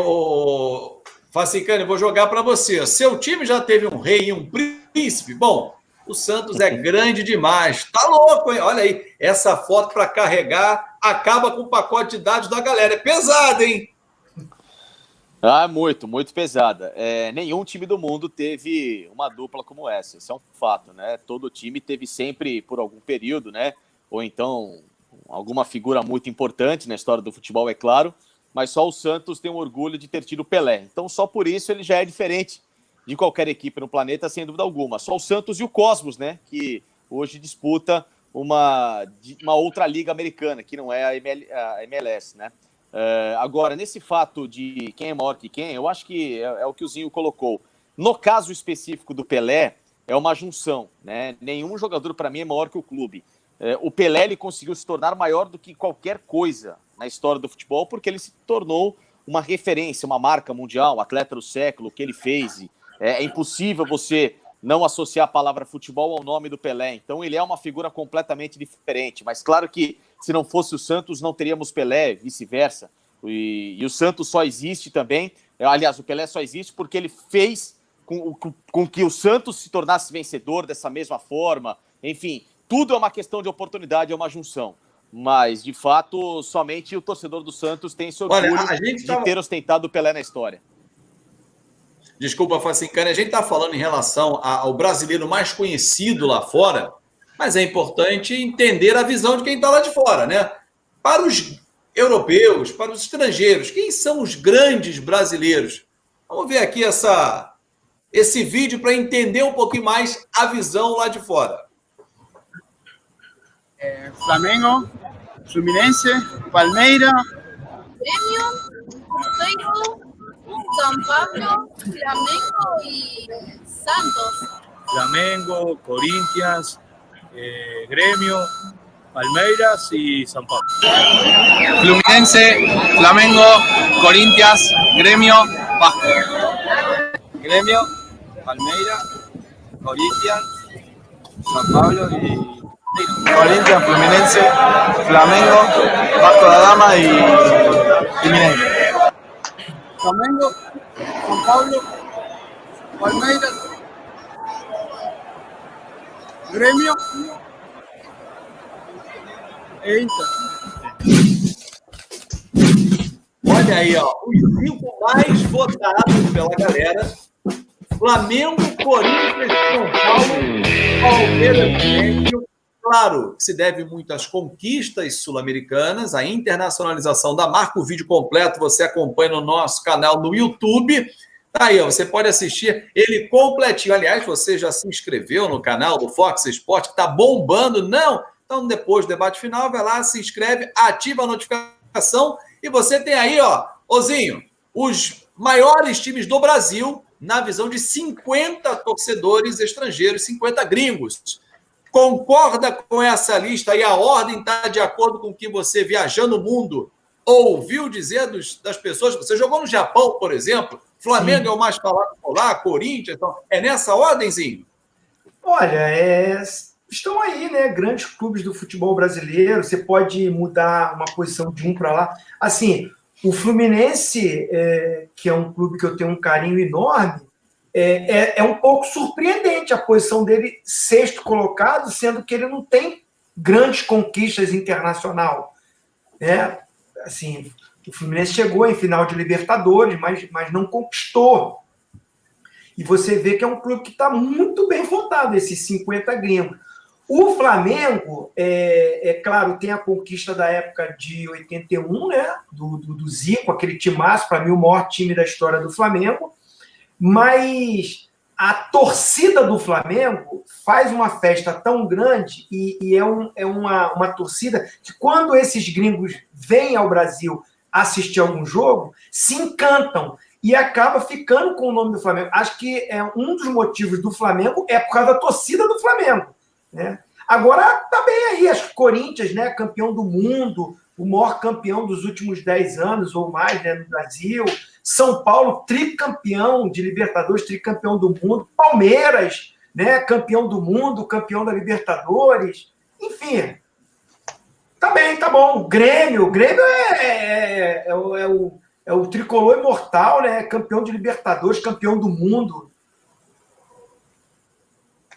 Facicani, vou jogar para você. Seu time já teve um rei e um príncipe? Bom, o Santos é grande demais. Tá louco, hein? Olha aí, essa foto para carregar acaba com o pacote de dados da galera. É pesado, hein? Muito, muito pesada. Nenhum time do mundo teve uma dupla como essa. Isso é um fato, né? Todo time teve sempre, por algum período, né? Ou então, alguma figura muito importante na história do futebol, é claro. Mas só o Santos tem o orgulho de ter tido o Pelé. Então, só por isso ele já é diferente de qualquer equipe no planeta, sem dúvida alguma. Só o Santos e o Cosmos, né? Que hoje disputa uma outra liga americana, que não é a MLS, né? Agora, nesse fato de quem é maior que quem, eu acho que é o que o Zinho colocou. No caso específico do Pelé, é uma junção, né? Nenhum jogador, para mim, é maior que o clube. O Pelé ele conseguiu se tornar maior do que qualquer coisa na história do futebol, porque ele se tornou uma referência, uma marca mundial, um atleta do século, o que ele fez. É impossível você não associar a palavra futebol ao nome do Pelé. Então, ele é uma figura completamente diferente. Mas, claro que, se não fosse o Santos, não teríamos Pelé, vice-versa. E o Santos só existe também... Aliás, o Pelé só existe porque ele fez com que o Santos se tornasse vencedor dessa mesma forma. Enfim, tudo é uma questão de oportunidade, é uma junção. Mas, de fato, somente o torcedor do Santos tem esse orgulho de ter ostentado o Pelé na história. Desculpa, Facincani, a gente está falando em relação ao brasileiro mais conhecido lá fora, mas é importante entender a visão de quem está lá de fora, né? Para os europeus, para os estrangeiros, quem são os grandes brasileiros? Vamos ver aqui esse vídeo para entender um pouquinho mais a visão lá de fora. Flamengo, Fluminense, Palmeiras, Grêmio, Cruzeiro, São Paulo, Flamengo y Santos. Flamengo, Corinthians, Gremio, Palmeiras y São Paulo. Fluminense, Flamengo, Corinthians, Gremio, Vasco. Gremio, Palmeiras, Corinthians, São Paulo y Corinthians, Fluminense, Flamengo, Vasco da Gama y Mineiro. Flamengo, São Paulo, Palmeiras, Grêmio e Inter. Olha aí, ó, os 5 mais votados pela galera: Flamengo, Corinthians, São Paulo, Palmeiras, Grêmio. Claro, se deve muito às conquistas sul-americanas, à internacionalização da marca. O vídeo completo você acompanha no nosso canal no YouTube. Tá aí, ó, você pode assistir ele completinho. Aliás, você já se inscreveu no canal do Fox Sports, que está bombando? Não? Então, depois do debate final, vai lá, se inscreve, ativa a notificação e você tem aí, ó, Ozinho, os maiores times do Brasil na visão de 50 torcedores estrangeiros, 50 gringos. Concorda com essa lista aí? A ordem está de acordo com o que você, viajando o mundo, ouviu dizer das pessoas? Você jogou no Japão, por exemplo, Flamengo é o mais falado por lá, Corinthians, então, é nessa ordemzinho? Olha, estão aí, né, grandes clubes do futebol brasileiro, você pode mudar uma posição de um para lá. Assim, o Fluminense, que é um clube que eu tenho um carinho enorme, é um pouco surpreendente a posição dele, 6º colocado, sendo que ele não tem grandes conquistas internacional. Assim, o Fluminense chegou em final de Libertadores, mas não conquistou. E você vê que é um clube que está muito bem votado, esses 50 gringos. O Flamengo, claro, tem a conquista da época de 81, né? Do Zico, aquele timaço, para mim, o maior time da história do Flamengo. Mas a torcida do Flamengo faz uma festa tão grande e é uma torcida que, quando esses gringos vêm ao Brasil assistir algum jogo, se encantam e acaba ficando com o nome do Flamengo. Acho que um dos motivos do Flamengo é por causa da torcida do Flamengo, né? Agora tá bem aí, acho que o Corinthians, né, campeão do mundo, o maior campeão dos últimos 10 anos ou mais, né, no Brasil. São Paulo, tricampeão de Libertadores, tricampeão do mundo. Palmeiras, né, campeão do mundo, campeão da Libertadores. Enfim, tá bem, tá bom. Grêmio é o tricolor imortal, né, campeão de Libertadores, campeão do mundo.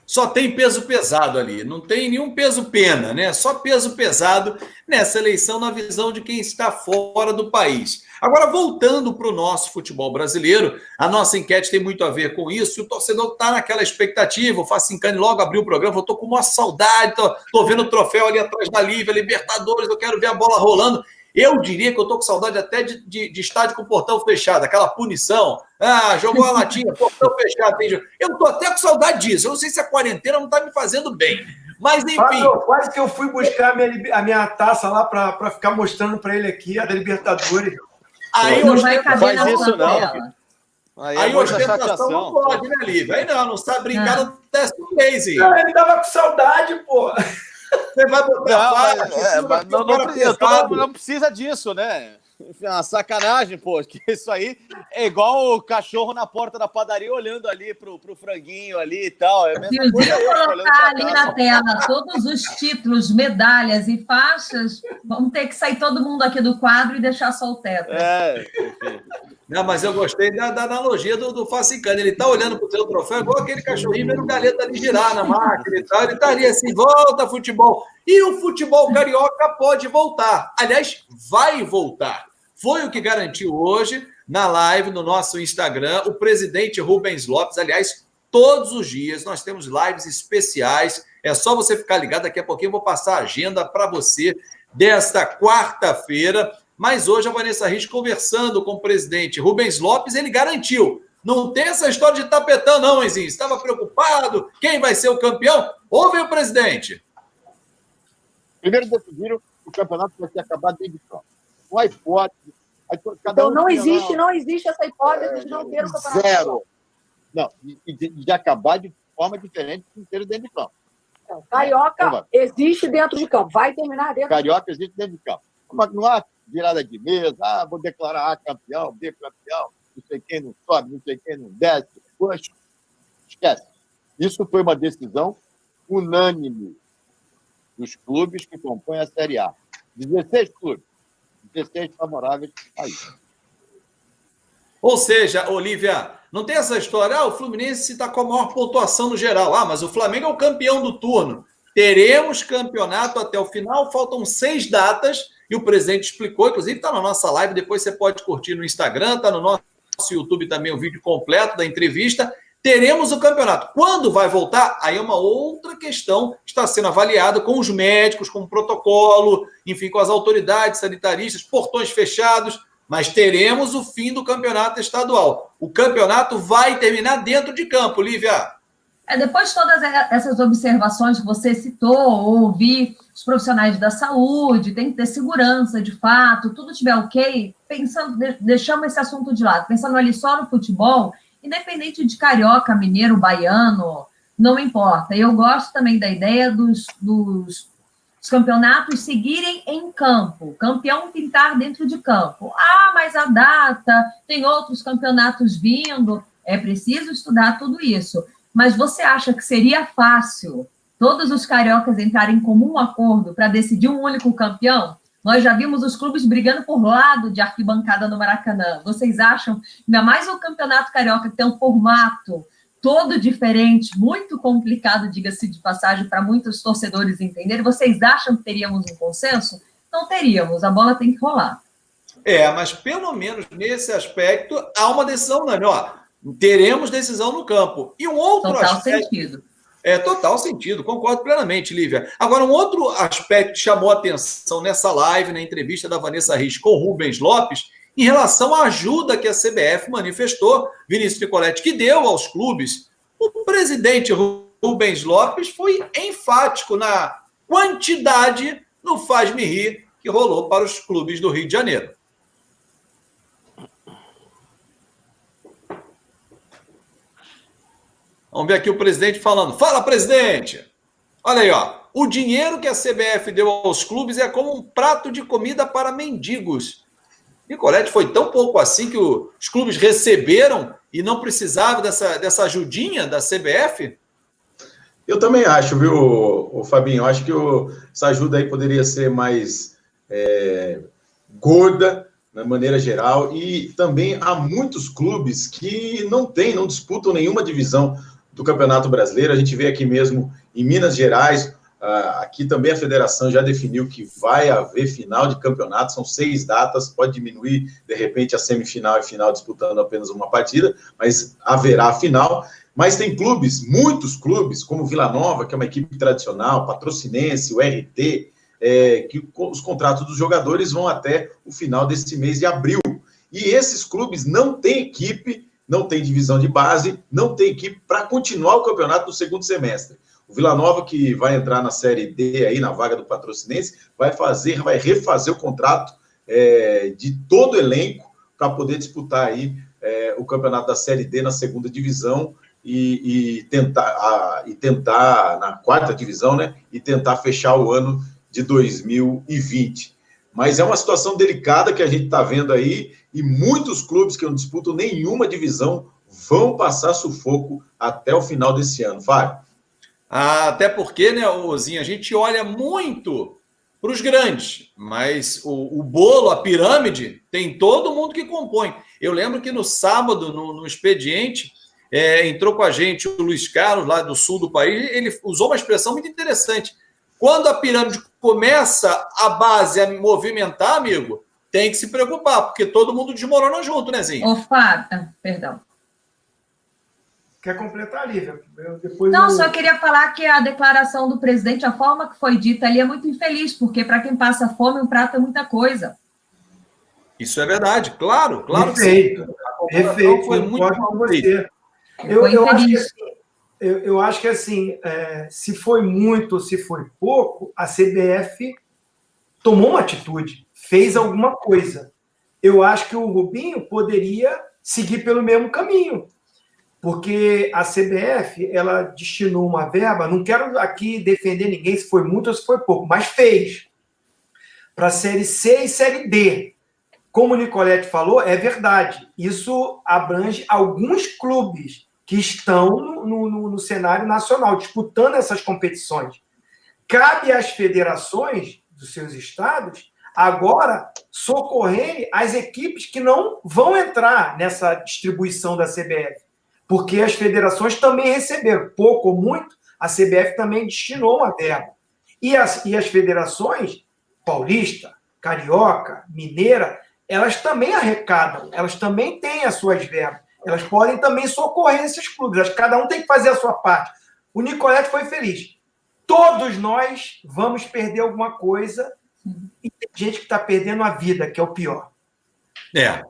Só tem peso pesado ali, não tem nenhum peso pena, né? Só peso pesado nessa eleição, na visão de quem está fora do país. Agora, voltando para o nosso futebol brasileiro, a nossa enquete tem muito a ver com isso, e o torcedor está naquela expectativa. O Facincani logo abriu o programa, eu estou com uma saudade, estou vendo o troféu ali atrás da Lívia, Libertadores, eu quero ver a bola rolando. Eu diria que eu estou com saudade até de estádio com portão fechado, aquela punição. Jogou a latinha, portão fechado. Eu estou até com saudade disso. Eu não sei se a quarentena não está me fazendo bem. Mas, enfim... Fábio, quase que eu fui buscar a minha taça lá para ficar mostrando para ele aqui, a da Libertadores. Aí Não vai caber na isso sua não. tela. Aí ostentação não pode, né, Lívia? Aí não sabe brincar no teste do mês. Não, ele tava com saudade, pô. Você vai botar não precisa disso, né? Enfim, uma sacanagem, pô. Que isso aí é igual o cachorro na porta da padaria olhando ali pro franguinho ali e tal. É a mesma coisa. Colocar ali na tela todos os títulos, medalhas e faixas, vamos ter que sair todo mundo aqui do quadro e deixar só o teto. Enfim. Não, mas eu gostei da analogia do Facicano. Ele tá olhando pro seu troféu igual aquele cachorrinho vendo o galeta ali girar na máquina e tal. Ele estaria assim, volta futebol. E o futebol carioca pode voltar. Aliás, vai voltar. Foi o que garantiu hoje, na live, no nosso Instagram, o presidente Rubens Lopes. Aliás, todos os dias nós temos lives especiais. É só você ficar ligado. Daqui a pouquinho eu vou passar a agenda para você desta quarta-feira. Mas hoje a Vanessa Risch, conversando com o presidente Rubens Lopes, ele garantiu. Não tem essa história de tapetão, não, Enzinho. Estava preocupado? Quem vai ser o campeão? Ouve o presidente. Primeiro decidiram que o campeonato vai ter acabado dentro de campo. Não há hipótese. Então não existe essa hipótese de não ter o campeonato. Zero. Não, de acabar de forma diferente do inteiro dentro de campo. Então, Carioca existe dentro de campo. Vai terminar dentro Carioca existe dentro de campo. Mas não há virada de mesa, vou declarar A campeão, B campeão, não sei quem não sobe, não sei quem não desce. Poxa, esquece. Isso foi uma decisão unânime dos clubes que compõem a Série A. 16 clubes, 16 favoráveis a isso. Ou seja, Olívia, não tem essa história, o Fluminense está com a maior pontuação no geral. Mas o Flamengo é o campeão do turno. Teremos campeonato até o final, faltam 6 datas, e o presidente explicou, inclusive está na nossa live, depois você pode curtir no Instagram, está no nosso YouTube também o vídeo completo da entrevista. Teremos o campeonato. Quando vai voltar? Aí é uma outra questão que está sendo avaliada com os médicos, com o protocolo, enfim, com as autoridades sanitaristas, portões fechados, mas teremos o fim do campeonato estadual. O campeonato vai terminar dentro de campo, Lívia. Depois de todas essas observações que você citou, ouvir os profissionais da saúde, tem que ter segurança, de fato, tudo estiver ok, pensando, deixamos esse assunto de lado, pensando ali só no futebol, independente de carioca, mineiro, baiano, não importa. Eu gosto também da ideia dos campeonatos seguirem em campo, campeão pintar dentro de campo. Mas a data, tem outros campeonatos vindo, é preciso estudar tudo isso. Mas você acha que seria fácil todos os cariocas entrarem em comum acordo para decidir um único campeão? Nós já vimos os clubes brigando por lado de arquibancada no Maracanã. Vocês acham, ainda mais o Campeonato Carioca, que tem um formato todo diferente, muito complicado, diga-se de passagem, para muitos torcedores entenderem, vocês acham que teríamos um consenso? Não teríamos, a bola tem que rolar. Mas pelo menos nesse aspecto há uma decisão, não, teremos decisão no campo. E um outro total aspecto... sentido. Total sentido, concordo plenamente, Lívia. Agora, um outro aspecto que chamou a atenção nessa live, na entrevista da Vanessa Risch com o Rubens Lopes, em relação à ajuda que a CBF manifestou, Vinícius Nicoletti, que deu aos clubes. O presidente Rubens Lopes foi enfático na quantidade no Faz-me Rir que rolou para os clubes do Rio de Janeiro. Vamos ver aqui o presidente falando. Fala, presidente! Olha aí, o dinheiro que a CBF deu aos clubes é como um prato de comida para mendigos. Nicoletti, foi tão pouco assim que os clubes receberam e não precisavam dessa ajudinha da CBF? Eu também acho, viu, Fabinho? Eu acho que essa ajuda aí poderia ser mais gorda, na maneira geral, e também há muitos clubes que não disputam nenhuma divisão do Campeonato Brasileiro. A gente vê aqui mesmo em Minas Gerais, aqui também a federação já definiu que vai haver final de campeonato, são 6 datas, pode diminuir, de repente, a semifinal e final disputando apenas uma partida, mas haverá a final. Mas tem clubes, muitos clubes, como Vila Nova, que é uma equipe tradicional, Patrocinense, o RT, que os contratos dos jogadores vão até o final desse mês de abril. E esses clubes não têm equipe, não tem divisão de base, não tem equipe para continuar o campeonato no segundo semestre. O Vila Nova, que vai entrar na Série D aí, na vaga do Patrocinense, vai refazer o contrato de todo o elenco para poder disputar aí o campeonato da Série D na segunda divisão e tentar na quarta divisão, né? E tentar fechar o ano de 2020. Mas é uma situação delicada que a gente está vendo aí, e muitos clubes que não disputam nenhuma divisão vão passar sufoco até o final desse ano. Fábio. Até porque, né, Ozinho, a gente olha muito para os grandes, mas o bolo, a pirâmide, tem todo mundo que compõe. Eu lembro que no sábado, no Expediente, entrou com a gente o Luiz Carlos, lá do sul do país, ele usou uma expressão muito interessante. Quando a pirâmide começa a base a movimentar, amigo, tem que se preocupar, porque todo mundo desmorona junto, né, Zinho? Ô, Fábio, perdão. Quer completar, Lívia? Só queria falar que a declaração do presidente, a forma que foi dita ali é muito infeliz, porque para quem passa fome, um prato é muita coisa. Isso é verdade, claro Perfeito. Que sim. Perfeito, foi muito com você. Eu acho que assim, se foi muito ou se foi pouco, a CBF tomou uma atitude, fez alguma coisa. Eu acho que o Rubinho poderia seguir pelo mesmo caminho, porque a CBF, ela destinou uma verba, não quero aqui defender ninguém se foi muito ou se foi pouco, mas fez para a Série C e Série D. Como o Nicolete falou, é verdade. Isso abrange alguns clubes que estão no cenário nacional, disputando essas competições. Cabe às federações dos seus estados agora socorrerem as equipes que não vão entrar nessa distribuição da CBF, porque as federações também receberam, pouco ou muito, a CBF também destinou uma verba. E as federações, paulista, carioca, mineira, elas também arrecadam, elas também têm as suas verbas, elas podem também socorrer esses clubes, cada um tem que fazer a sua parte. O Nicolete foi feliz. Todos nós vamos perder alguma coisa, e tem gente que está perdendo a vida, que é o pior.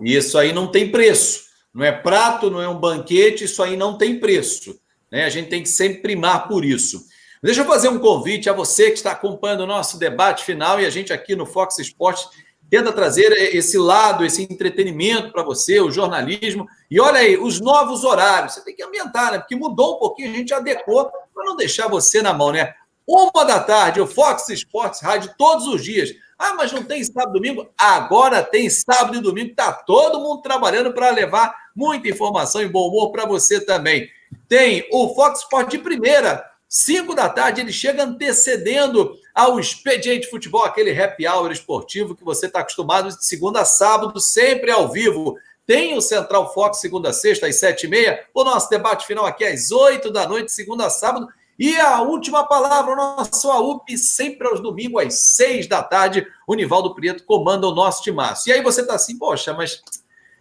E isso aí não tem preço. Não é prato, não é um banquete, isso aí não tem preço. Né? A gente tem que sempre primar por isso. Deixa eu fazer um convite a você que está acompanhando o nosso debate final, e a gente aqui no Fox Sports tenta trazer esse lado, esse entretenimento para você, o jornalismo. E olha aí, os novos horários. Você tem que ambientar, né? Porque mudou um pouquinho, a gente adequou para não deixar você na mão, né? 13h, o Fox Sports Rádio, todos os dias. Ah, mas não tem sábado e domingo? Agora tem sábado e domingo. Está todo mundo trabalhando para levar muita informação e bom humor para você também. Tem o Fox Sports de primeira, 5h, ele chega antecedendo ao Expediente Futebol, aquele happy hour esportivo que você está acostumado de segunda a sábado, sempre ao vivo. Tem o Central Fox, segunda a sexta, às 7h30. O nosso debate final aqui às 8h, segunda a sábado. E a última palavra, o nosso AUP, sempre aos domingos, às 6h. O Nivaldo Prieto comanda o nosso timaço. E aí você está assim, poxa, mas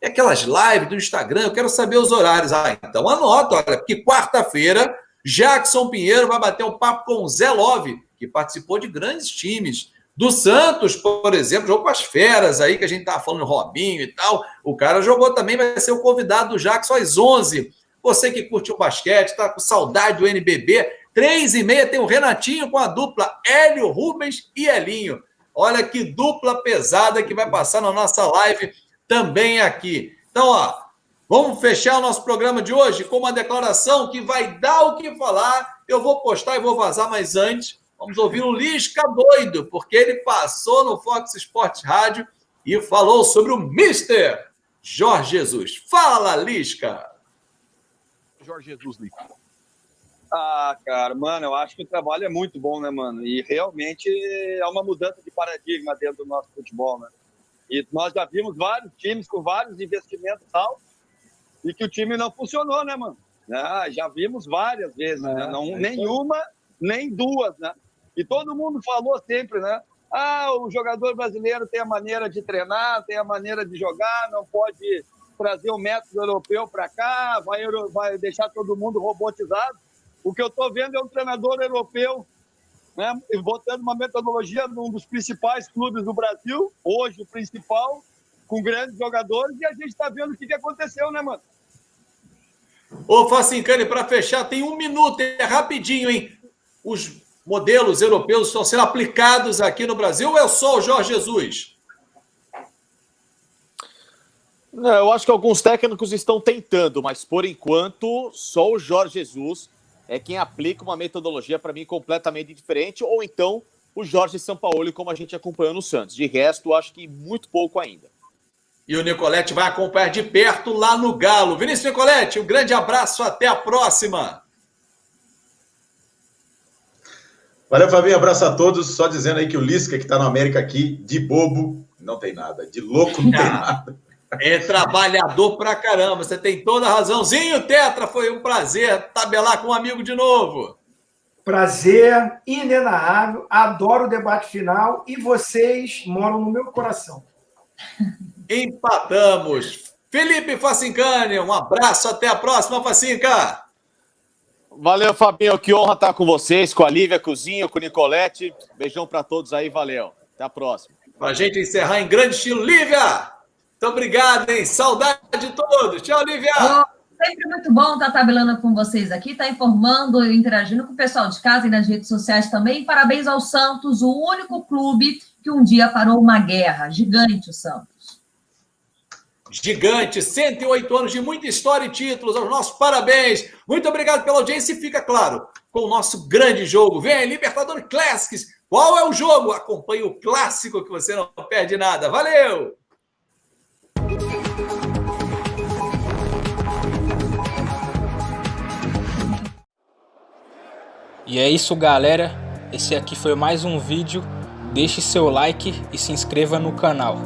é aquelas lives do Instagram, eu quero saber os horários. Então anota, olha, porque quarta-feira, Jackson Pinheiro vai bater um papo com o Zé Love, que participou de grandes times. Do Santos, por exemplo, jogou com as feras aí, que a gente estava falando, Robinho e tal. O cara jogou também, vai ser o convidado do Jackson às 11h. Você que curte o basquete, está com saudade do NBB, 3h30 tem o Renatinho com a dupla Hélio, Rubens e Elinho. Olha que dupla pesada que vai passar na nossa live também aqui. Então, ó, vamos fechar o nosso programa de hoje com uma declaração que vai dar o que falar. Eu vou postar e vou vazar, mas antes, vamos ouvir o Lisca doido, porque ele passou no Fox Sports Rádio e falou sobre o Mister Jorge Jesus. Fala, Lisca! Jorge Jesus, Lisca. Cara, mano, eu acho que o trabalho é muito bom, né, mano? E realmente é uma mudança de paradigma dentro do nosso futebol, né? E nós já vimos vários times com vários investimentos altos e que o time não funcionou, né, mano? Já vimos várias vezes, né? Não, nenhuma, nem duas, né? E todo mundo falou sempre, né? O jogador brasileiro tem a maneira de treinar, tem a maneira de jogar, não pode trazer o método europeu para cá, vai deixar todo mundo robotizado. O que eu estou vendo é um treinador europeu, né, botando uma metodologia num dos principais clubes do Brasil, hoje o principal, com grandes jogadores, e a gente está vendo o que aconteceu, né, mano? Ô, Facincani, para fechar, tem 1 minuto, é rapidinho, hein? os modelos europeus estão sendo aplicados aqui no Brasil ou é só o Jorge Jesus? Não, eu acho que alguns técnicos estão tentando, mas por enquanto só o Jorge Jesus é quem aplica uma metodologia para mim completamente diferente, ou então o Jorge Sampaoli, como a gente acompanhou no Santos. De resto, acho que muito pouco ainda. E o Nicoletti vai acompanhar de perto lá no Galo. Vinícius Nicoletti, um grande abraço, até a próxima. Valeu, Fabinho, abraço a todos. Só dizendo aí que o Lisca, que está no América aqui, de bobo, não tem nada. De louco, não tem nada. É trabalhador pra caramba, você tem toda a razãozinho, Tetra, foi um prazer tabelar com um amigo de novo. Prazer inenarrável, adoro o debate final e vocês moram no meu coração. Empatamos. Felipe Facincani, um abraço, até a próxima, Facinca. Valeu, Fabinho, que honra estar com vocês, com a Lívia, com o Zinho, com o Nicoletti. Beijão para todos aí, valeu. Até a próxima. Pra gente encerrar em grande estilo, Lívia! Muito obrigado, hein? Saudade de todos. Tchau, Lívia! Sempre muito bom estar tabelando com vocês aqui, estar informando e interagindo com o pessoal de casa e nas redes sociais também. Parabéns ao Santos, o único clube que um dia parou uma guerra. Gigante o Santos. Gigante, 108 anos de muita história e títulos. Aos nossos parabéns. Muito obrigado pela audiência e fica claro, com o nosso grande jogo. Vem aí, Libertadores Classics. Qual é o jogo? Acompanhe o clássico que você não perde nada. Valeu! E é isso, galera. Esse aqui foi mais um vídeo. Deixe seu like e se inscreva no canal.